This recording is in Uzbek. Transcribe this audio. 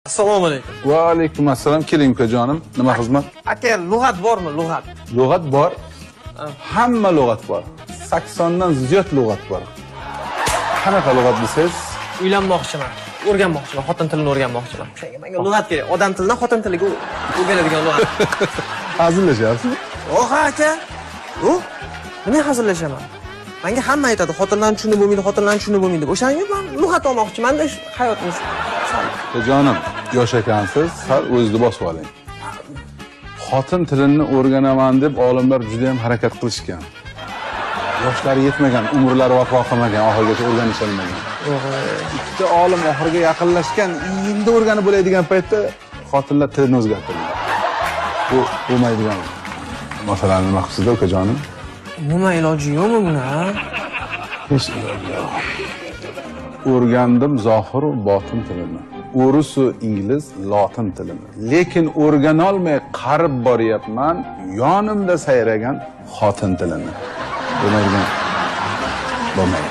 Assalomu alaykum. Va alaykum assalom. Keling ukajonim. Nima xizmat? Aka, lug'at bormi, lug'at? Lug'at bor. Hamma lug'at bor. 80 dan ziyod lug'at bor. Qanaqa lug'at desangiz? Uylanmoqchiman. O'rganmoqchiman, xotin tilini o'rganmoqchiman. Shunga menga lug'at kerak. Odam tilidan xotin tiliga o'rganadigan lug'at. Hazillashyapsizmi? Yo'q aka. Yo'q. Nima hazillashaman? Menga hamma aytadi, xotinlarni tushunib bo'lmaydi, xotinlarni tushunib bo'lmaydi deb. O'shanga men lug'at olmoqchiman-da hayotimiz. Ukajonim, yosh ekansiz, sal o'zingizni bosib oling. Xotin tilini o'rganaman deb olimlar juda ham harakat qilishgan. Yoshlari yetmagan, umrlari vafo qilmagan, oxirigacha o'rganisholmagan. Ikkita olim oxiriga yaqinlashgan, endi o'rganib bo'ladigan paytda xotinlar tilini o'zgartirgan. Bu bo'lmaydigan masalani nima qilsizda ukajonim? Nima iloji yo'qmi buni? Hech iloji yo'q. O'rgandim zohir va botin tilini. O'rus va ingliz lotin tilini. Lekin o'rganolmay qarib boryapman yonimda sayragan xotin tilini. Bo'lmaydi.